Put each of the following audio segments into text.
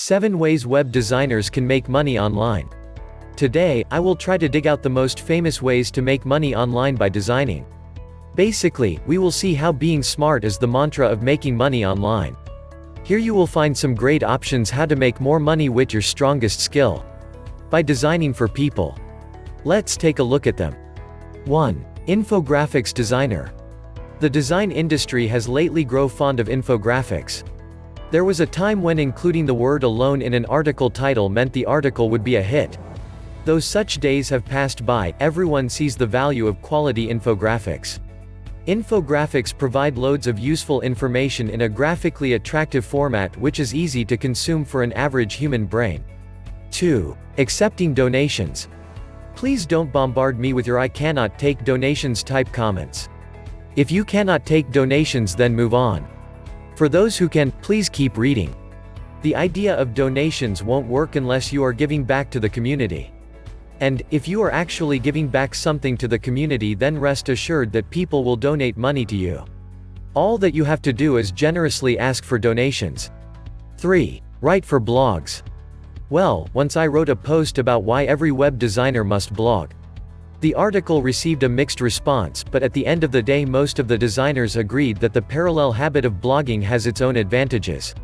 7 Ways Web Designers Can Make Money Online. Today, I will try to dig out the most famous ways to make money online by designing. Basically, we will see how being smart is the mantra of making money online. Here you will find some great options how to make more money with your strongest skill. By designing for people. Let's take a look at them. 1. Infographics Designer. The design industry has lately grown fond of infographics. There was a time when including the word alone in an article title meant the article would be a hit. Though such days have passed by, everyone sees the value of quality infographics. Infographics provide loads of useful information in a graphically attractive format which is easy to consume for an average human brain. 2. Accepting donations. Please don't bombard me with your "I cannot take donations" type comments. If you cannot take donations, then move on. For those who can, please keep reading. The idea of donations won't work unless you are giving back to the community. And, if you are actually giving back something to the community, then rest assured that people will donate money to you. All that you have to do is generously ask for donations. 3. Write for blogs. Well, once I wrote a post about why every web designer must blog. The article received a mixed response, but at the end of the day most of the designers agreed that the parallel habit of blogging has its own advantages.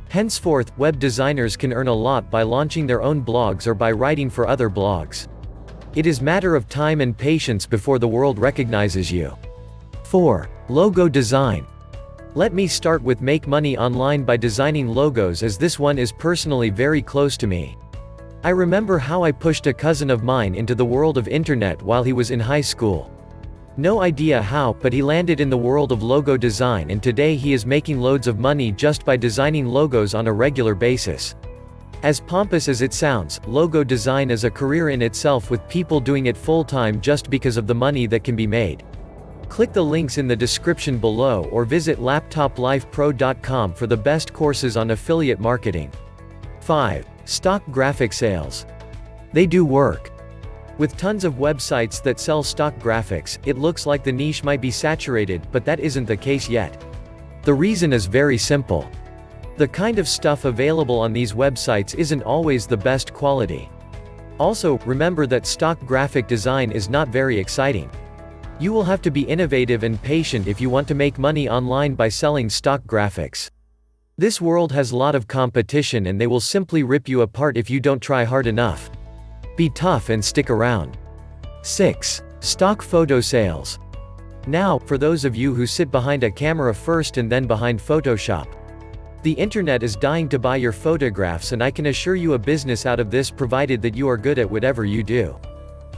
Henceforth, web designers can earn a lot by launching their own blogs or by writing for other blogs. It is matter of time and patience before the world recognizes you. 4. Logo design. Let me start with make money online by designing logos, as this one is personally very close to me. I remember how I pushed a cousin of mine into the world of internet while he was in high school. No idea how, but he landed in the world of logo design, and today he is making loads of money just by designing logos on a regular basis. As pompous as it sounds, logo design is a career in itself, with people doing it full-time just because of the money that can be made. Click the links in the description below or visit laptoplifepro.com for the best courses on affiliate marketing. 5. Stock graphic sales. They do work. With tons of websites that sell stock graphics, it looks like the niche might be saturated, but that isn't the case yet. The reason is very simple. The kind of stuff available on these websites isn't always the best quality. Also, remember that stock graphic design is not very exciting. You will have to be innovative and patient if you want to make money online by selling stock graphics. This world has a lot of competition and they will simply rip you apart if you don't try hard enough. Be tough and stick around. 6. Stock photo sales. Now, for those of you who sit behind a camera first and then behind Photoshop. The internet is dying to buy your photographs, and I can assure you a business out of this provided that you are good at whatever you do.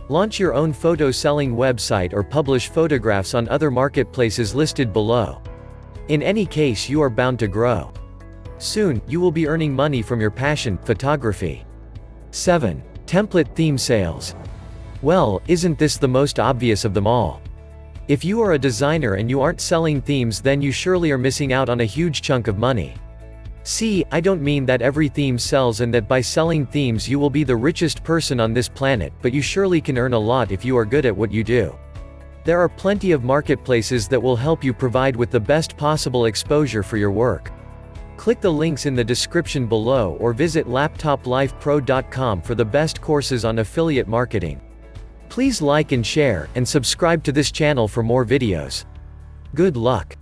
Launch your own photo selling website or publish photographs on other marketplaces listed below. In any case, you are bound to grow. Soon, you will be earning money from your passion, photography. 7. Template theme sales. Well, isn't this the most obvious of them all? If you are a designer and you aren't selling themes, then you surely are missing out on a huge chunk of money. See, I don't mean that every theme sells and that by selling themes you will be the richest person on this planet, but you surely can earn a lot if you are good at what you do. There are plenty of marketplaces that will help you provide with the best possible exposure for your work. Click the links in the description below or visit laptoplifepro.com for the best courses on affiliate marketing. Please like and share, and subscribe to this channel for more videos. Good luck.